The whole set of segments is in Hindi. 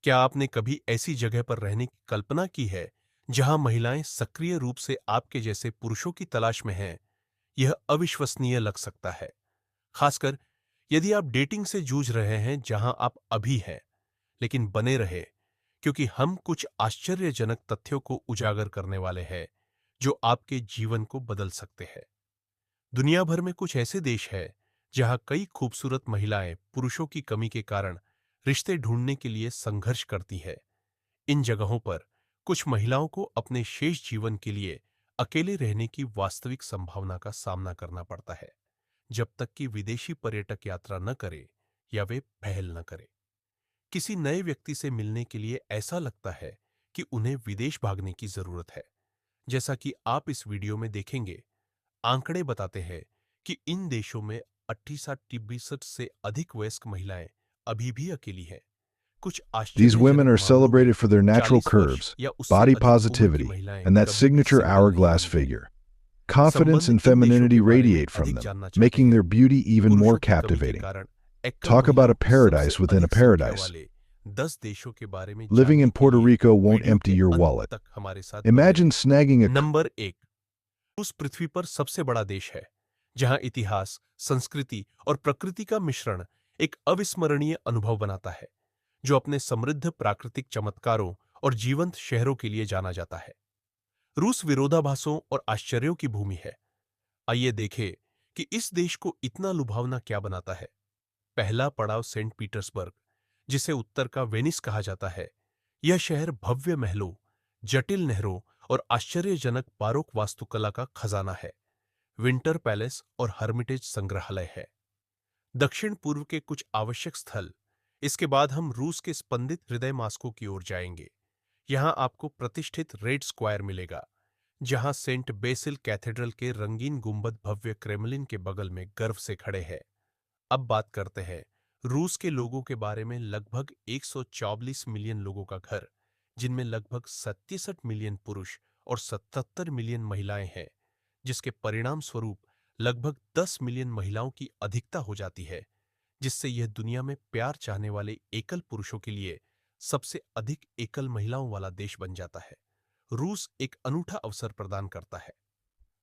क्या आपने कभी ऐसी जगह पर रहने की कल्पना की है जहां महिलाएं सक्रिय रूप से आपके जैसे पुरुषों की तलाश में हैं? यह अविश्वसनीय लग सकता है, खासकर यदि आप डेटिंग से जूझ रहे हैं जहां आप अभी हैं। लेकिन बने रहे, क्योंकि हम कुछ आश्चर्यजनक तथ्यों को उजागर करने वाले हैं जो आपके जीवन को बदल सकते हैं। दुनिया भर में कुछ ऐसे देश हैं जहां कई खूबसूरत महिलाएं पुरुषों की कमी के कारण रिश्ते ढूंढने के लिए संघर्ष करती है। इन जगहों पर कुछ महिलाओं को अपने शेष जीवन के लिए अकेले रहने की वास्तविक संभावना का सामना करना पड़ता है, जब तक कि विदेशी पर्यटक यात्रा न करे या वे पहल न करे। किसी नए व्यक्ति से मिलने के लिए ऐसा लगता है कि उन्हें विदेश भागने की जरूरत है। जैसा कि आप इस वीडियो में देखेंगे, आंकड़े बताते हैं कि इन देशों में 68 से अधिक वयस्क महिलाएं अभी भी अकेली हैं। कुछ These women आश्चर्यजनक are मामलों में celebrated for their natural 40 वर्ष curves, या उससे body अधिक उम्र की positivity, महिलाएं and that कभी भी signature सिंगल नहीं hourglass हुई हैं। figure. Confidence संबंध and इन देशों femininity के बारे में radiate from अधिक them, जानना चाहते making हैं। their beauty even more पुरुषों की कमी के captivating. कारण एकल Talk about महिलाओं a की सबसे paradise within a अधिक संख्या paradise. वाले 10 देशों के बारे में Living जानने in के Puerto लिए Rico won't वीडियो empty के your अंत wallet. तक हमारे साथ बने Imagine रहें। snagging a नंबर 1, रूस पृथ्वी पर सबसे बड़ा देश है, जहां इतिहास, संस्कृति और प्रकृति का मिश्रण एक अविस्मरणीय अनुभव बनाता है, जो अपने समृद्ध प्राकृतिक चमत्कारों और जीवंत शहरों के लिए जाना जाता है। रूस विरोधाभासों और आश्चर्यों की भूमि है। आइए देखें कि इस देश को इतना लुभावना क्या बनाता है। पहला पड़ाव सेंट पीटर्सबर्ग, जिसे उत्तर का वेनिस कहा जाता है। यह शहर भव्य महलों, जटिल नहरों और आश्चर्यजनक बारोक वास्तुकला का खजाना है। विंटर पैलेस और हर्मिटेज संग्रहालय है। दक्षिण पूर्व के कुछ आवश्यक स्थल। इसके बाद हम रूस के स्पंदित हृदय मास्को की ओर जाएंगे। यहां आपको प्रतिष्ठित रेड स्क्वायर मिलेगा, जहां सेंट बेसिल कैथेड्रल के रंगीन गुंबद भव्य क्रेमलिन के बगल में गर्व से खड़े हैं। अब बात करते हैं रूस के लोगों के बारे में। लगभग 144 मिलियन लोगों का घर, जिनमें लगभग 67 मिलियन पुरुष और 77 मिलियन महिलाएं हैं, जिसके परिणाम स्वरूप लगभग 10 मिलियन महिलाओं की अधिकता हो जाती है, जिससे यह दुनिया में प्यार चाहने वाले एकल पुरुषों के लिए सबसे अधिक एकल महिलाओं वाला देश बन जाता है। रूस एक अनूठा अवसर प्रदान करता है।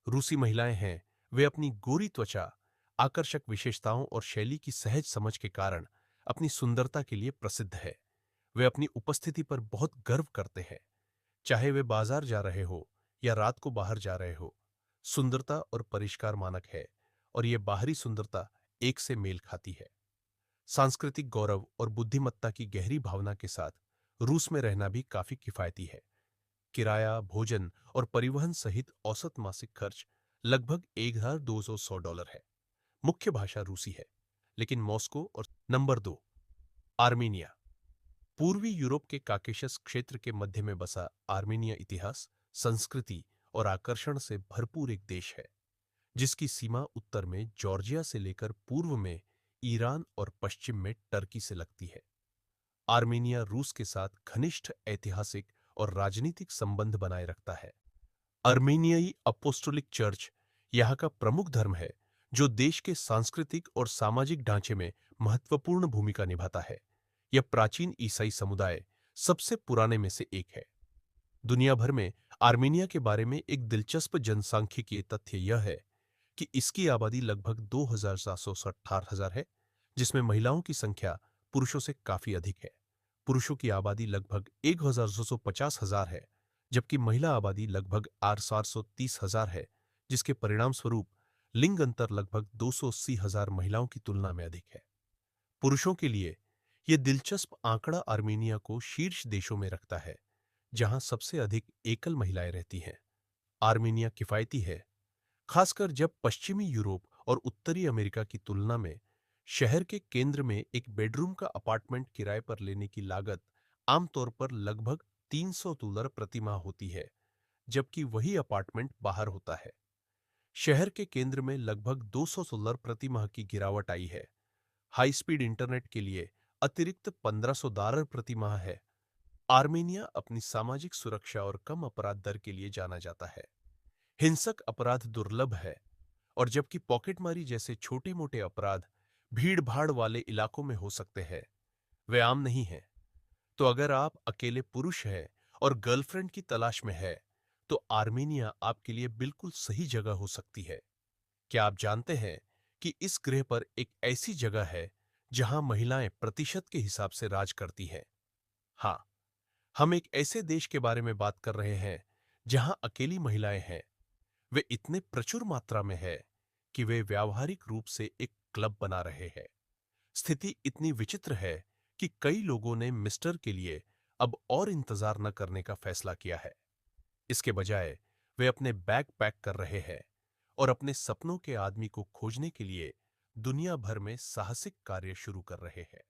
रूसी महिलाएं हैं, वे अपनी गोरी त्वचा, आकर्षक विशेषताओं और शैली की सहज समझ के कारण अपनी सुंदरता के लिए प्रसिद्ध है। वे अपनी उपस्थिति पर बहुत गर्व करते हैं, चाहे वे बाजार जा रहे हो या रात को बाहर जा रहे हो। सुंदरता और परिष्कार मानक है, और यह बाहरी सुंदरता एक से मेल खाती है। सांस्कृतिक गौरव और बुद्धिमत्ता की गहरी भावना के साथ रूस में रहना भी काफी किफायती है। किराया, भोजन और परिवहन सहित औसत मासिक खर्च लगभग $1200 है। मुख्य भाषा रूसी है, लेकिन मॉस्को और नंबर 2, आर्मीनिया। पूर्वी यूरोप के काकेशस क्षेत्र के मध्य में बसा आर्मीनिया इतिहास, संस्कृति और आकर्षण से भरपूर एक देश है, जिसकी सीमा उत्तर में जॉर्जिया से लेकर पूर्व में ईरान और पश्चिम में टर्की से लगती है। आर्मीनिया रूस के साथ घनिष्ठ ऐतिहासिक और राजनीतिक संबंध बनाए रखता है। अर्मेनियाई अपोस्टोलिक चर्च यहाँ का प्रमुख धर्म है, जो देश के सांस्कृतिक और सामाजिक ढांचे में महत्वपूर्ण भूमिका निभाता है। यह प्राचीन ईसाई समुदाय सबसे पुराने में से एक है। दुनिया भर में आर्मेनिया के बारे में एक दिलचस्प जनसांख्यिकीय तथ्य यह है कि इसकी आबादी लगभग 2,768,000 है, जिसमें महिलाओं की संख्या पुरुषों से काफी अधिक है। पुरुषों की आबादी लगभग 1,250,000 है, जबकि महिला आबादी लगभग 430,000 है, जिसके परिणाम स्वरूप लिंग अंतर लगभग 280,000 महिलाओं की तुलना में अधिक है। पुरुषों के लिए यह दिलचस्प आंकड़ा आर्मेनिया को शीर्ष देशों में रखता है, जहां सबसे अधिक एकल महिलाएं रहती हैं। आर्मेनिया किफायती है, खासकर जब पश्चिमी यूरोप और उत्तरी अमेरिका की तुलना में। शहर के केंद्र में एक बेडरूम का अपार्टमेंट किराए पर लेने की लागत आमतौर पर लगभग $300 प्रति माह होती है, जबकि वही अपार्टमेंट बाहर होता है। शहर के केंद्र में लगभग $200 प्रति माह की गिरावट आई है। हाई स्पीड इंटरनेट के लिए अतिरिक्त $1,500 प्रति माह है। आर्मेनिया अपनी सामाजिक सुरक्षा और कम अपराध दर के लिए जाना जाता है। हिंसक अपराध दुर्लभ है, और जबकि पॉकेटमारी जैसे छोटे-मोटे अपराध भीड़-भाड़ वाले इलाकों में हो सकते हैं, वे आम नहीं हैं। तो अगर आप अकेले पुरुष हैं और गर्लफ्रेंड की तलाश में है, तो आर्मेनिया आपके लिए बिल्कुल सही जगह हो सकती है। क्या आप जानते हैं कि इस ग्रह पर एक ऐसी जगह है जहां महिलाएं प्रतिशत के हिसाब से राज करती हैं? हाँ, हम एक ऐसे देश के बारे में बात कर रहे हैं जहां अकेली महिलाएं हैं। वे इतने प्रचुर मात्रा में है कि वे व्यावहारिक रूप से एक क्लब बना रहे हैं। स्थिति इतनी विचित्र है कि कई लोगों ने मिस्टर के लिए अब और इंतजार न करने का फैसला किया है। इसके बजाय वे अपने बैग पैक कर रहे हैं और अपने सपनों के आदमी को खोजने के लिए दुनिया भर में साहसिक कार्य शुरू कर रहे हैं।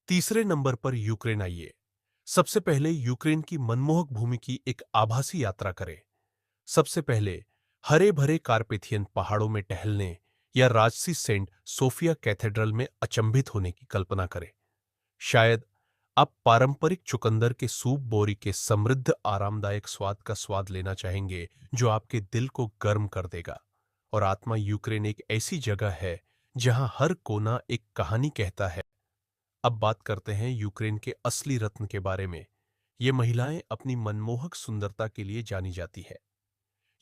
तीसरे नंबर पर यूक्रेन आइए। सबसे पहले यूक्रेन की मनमोहक भूमि की एक आभासी यात्रा करें। सबसे पहले हरे भरे कार्पेथियन पहाड़ों में टहलने या राजसी सेंट सोफिया कैथेड्रल में अचंभित होने की कल्पना करें। शायद आप पारंपरिक चुकंदर के सूप बोरी के समृद्ध आरामदायक स्वाद का स्वाद लेना चाहेंगे जो आपके दिल को गर्म कर देगा। और आत्मा यूक्रेन एक ऐसी जगह है जहां हर कोना एक कहानी कहता है। अब बात करते हैं यूक्रेन के असली रत्न के बारे में। ये महिलाएं अपनी मनमोहक सुंदरता के लिए जानी जाती है।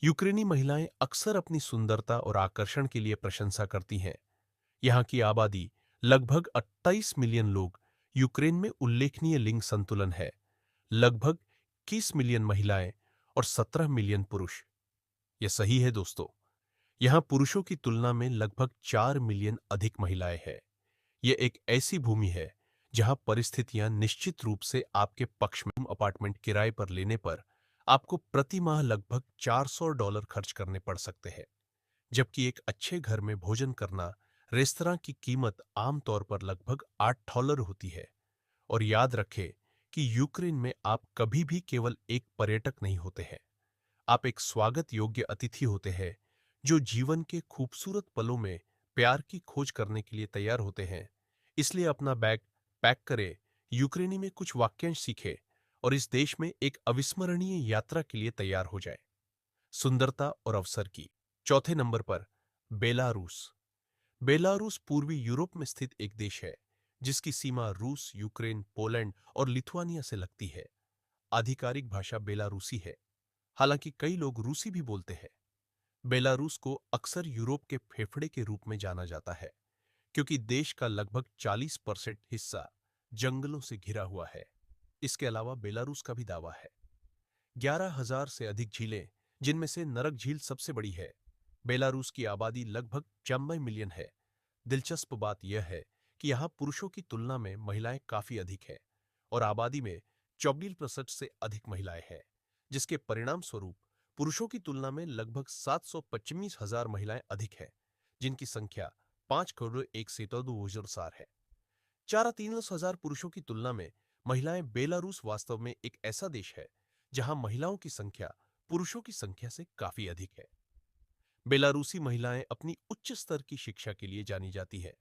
यूक्रेनी महिलाएं अक्सर अपनी सुंदरता और आकर्षण के लिए प्रशंसा करती हैं। यहाँ की आबादी लगभग 28 मिलियन लोग, यूक्रेन में उल्लेखनीय लिंग संतुलन है। लगभग 21 मिलियन महिलाएं और 17 मिलियन पुरुष। यह सही है दोस्तों। यहाँ पुरुषों की तुलना में लगभग 4 मिलियन अधिक महिलाएं हैं। यह एक ऐसी भूमि है जहां परिस्थितियां निश्चित रूप से आपके पक्ष में। अपार्टमेंट किराए पर लेने पर आपको प्रति माह लगभग $400 खर्च करने पड़ सकते हैं, जबकि एक अच्छे घर में भोजन करना रेस्तरां की कीमत आमतौर पर लगभग $8 होती है। और याद रखें कि यूक्रेन में आप कभी भी केवल एक पर्यटक नहीं होते हैं। आप एक स्वागत योग्य अतिथि होते हैं जो जीवन के खूबसूरत पलों में प्यार की खोज करने के लिए तैयार होते हैं। इसलिए अपना बैग पैक करें, यूक्रेनी में कुछ वाक्यांश सीखें और इस देश में एक अविस्मरणीय यात्रा के लिए तैयार हो जाए। सुंदरता और अवसर की। चौथे नंबर पर बेलारूस। बेलारूस पूर्वी यूरोप में स्थित एक देश है जिसकी सीमा रूस, यूक्रेन, पोलैंड और लिथुआनिया से लगती है। आधिकारिक भाषा बेलारूसी है, हालांकि कई लोग रूसी भी बोलते हैं। बेलारूस को अक्सर यूरोप के फेफड़े के रूप में जाना जाता है क्योंकि देश का लगभग 40% हिस्सा जंगलों से घिरा हुआ है। इसके अलावा बेलारूस का भी दावा है 11,000 से अधिक झीलें, जिनमें से नरक झील सबसे बड़ी है। बेलारूस की आबादी लगभग 96 मिलियन है। दिलचस्प बात यह है कि यहाँ पुरुषों की तुलना में महिलाएं काफी अधिक हैं और आबादी में 24% से अधिक महिलाएं हैं, जिसके परिणाम स्वरूप पुरुषों की तुलना में लगभग 725,000 महिलाएं अधिक हैं, जिनकी संख्या 5,142,000 है। 4,300,000 पुरुषों की तुलना में महिलाएं। बेलारूस वास्तव में एक ऐसा देश है जहां महिलाओं की संख्या पुरुषों की संख्या से काफी अधिक है। बेलारूसी महिलाएं अपनी उच्च स्तर की शिक्षा के लिए जानी जाती है।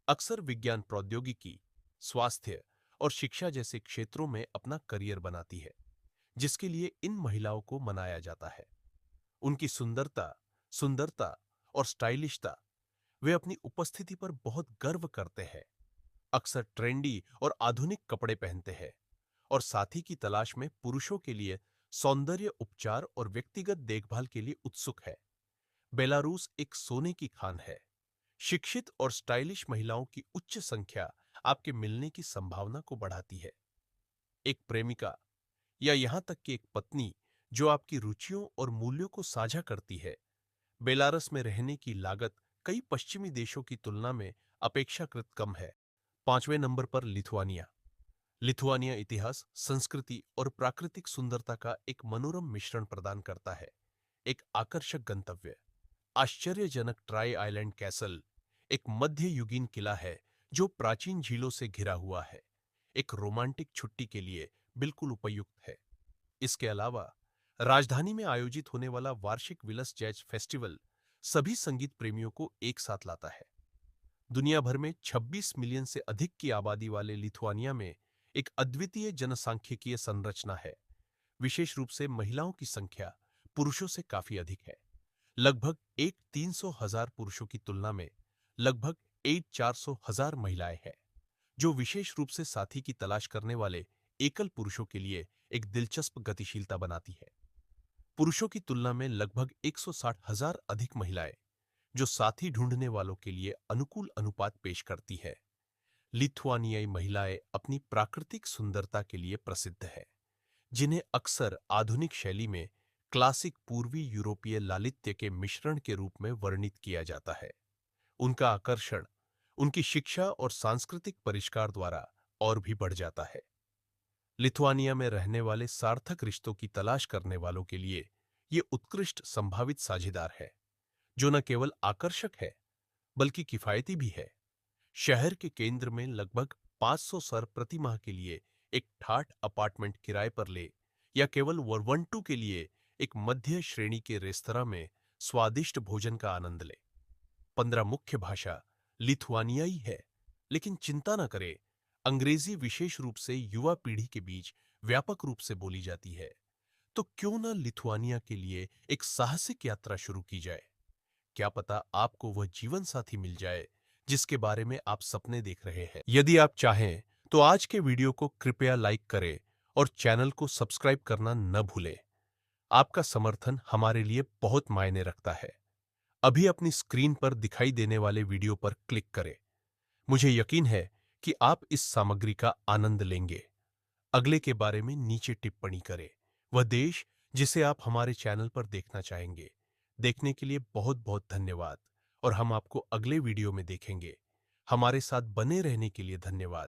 अक्सर विज्ञान, प्रौद्योगिकी, स्वास्थ्य और शिक्षा जैसे क्षेत्रों में अपना करियर बनाती है, जिसके लिए इन महिलाओं को मनाया जाता है। उनकी सुंदरता सुंदरता और स्टाइलिशता, वे अपनी उपस्थिति पर बहुत गर्व करते हैं। अक्सर ट्रेंडी और आधुनिक कपड़े पहनते हैं और साथी की तलाश में पुरुषों के लिए सौंदर्य उपचार और व्यक्तिगत देखभाल के लिए उत्सुक है। बेलारूस एक सोने की खान है। शिक्षित और स्टाइलिश महिलाओं की उच्च संख्या आपके मिलने की संभावना को बढ़ाती है। एक प्रेमिका या यहां तक कि एक पत्नी जो आपकी रुचियों और मूल्यों को साझा करती है। बेलारस में रहने की लागत कई पश्चिमी देशों की तुलना में अपेक्षाकृत कम है। पांचवें नंबर पर लिथुआनिया। लिथुआनिया इतिहास, संस्कृति और प्राकृतिक सुंदरता का एक मनोरम मिश्रण प्रदान करता है। एक आकर्षक गंतव्य, आश्चर्यजनक ट्राई आइलैंड कैसल, एक मध्ययुगीन किला है जो प्राचीन झीलों से घिरा हुआ है। एक रोमांटिक छुट्टी के लिए बिल्कुल उपयुक्त है। इसके अलावा राजधानी में आयोजित होने वाला वार्षिक विलस जैज फेस्टिवल सभी संगीत प्रेमियों को एक साथ लाता है। दुनिया भर में 26 मिलियन से अधिक की आबादी वाले लिथुआनिया में एक अद्वितीय जनसांख्यिकीय संरचना है। विशेष रूप से महिलाओं की संख्या पुरुषों से काफी अधिक है। लगभग 1,300,000 पुरुषों की तुलना में लगभग 1,400,000 महिलाएं हैं, जो विशेष रूप से साथी की तलाश करने वाले एकल पुरुषों के लिए एक दिलचस्प गतिशीलता बनाती है। पुरुषों की तुलना में लगभग 160,000 अधिक महिलाएं, जो साथी ढूंढने वालों के लिए अनुकूल अनुपात पेश करती है। लिथुआनियाई महिलाएं अपनी प्राकृतिक सुंदरता के लिए प्रसिद्ध है, जिन्हें अक्सर आधुनिक शैली में क्लासिक पूर्वी यूरोपीय लालित्य के मिश्रण के रूप में वर्णित किया जाता है। उनका आकर्षण उनकी शिक्षा और सांस्कृतिक परिष्कार द्वारा और भी बढ़ जाता है। लिथुआनिया में रहने वाले सार्थक रिश्तों की तलाश करने वालों के लिए ये उत्कृष्ट संभावित साझेदार है, जो न केवल आकर्षक है बल्कि किफायती भी है। शहर के केंद्र में लगभग 500 सर प्रति माह के लिए एक ठाठ अपार्टमेंट किराए पर ले, या केवल वरवंटू के लिए एक मध्य श्रेणी के रेस्तरां में स्वादिष्ट भोजन का आनंद ले। 15 मुख्य भाषा लिथुआनियाई है, लेकिन चिंता न करें, अंग्रेजी विशेष रूप से युवा पीढ़ी के बीच व्यापक रूप से बोली जाती है। तो क्यों न लिथुआनिया के लिए एक साहसिक यात्रा शुरू की जाए। क्या पता आपको वह जीवन साथी मिल जाए जिसके बारे में आप सपने देख रहे हैं। यदि आप चाहें तो आज के वीडियो को कृपया लाइक करें और चैनल को सब्सक्राइब करना न भूलें। आपका समर्थन हमारे लिए बहुत मायने रखता है। अभी अपनी स्क्रीन पर दिखाई देने वाले वीडियो पर क्लिक करें। मुझे यकीन है कि आप इस सामग्री का आनंद लेंगे। अगले के बारे में नीचे टिप्पणी करें, वह देश जिसे आप हमारे चैनल पर देखना चाहेंगे। देखने के लिए बहुत बहुत धन्यवाद और हम आपको अगले वीडियो में देखेंगे। हमारे साथ बने रहने के लिए धन्यवाद।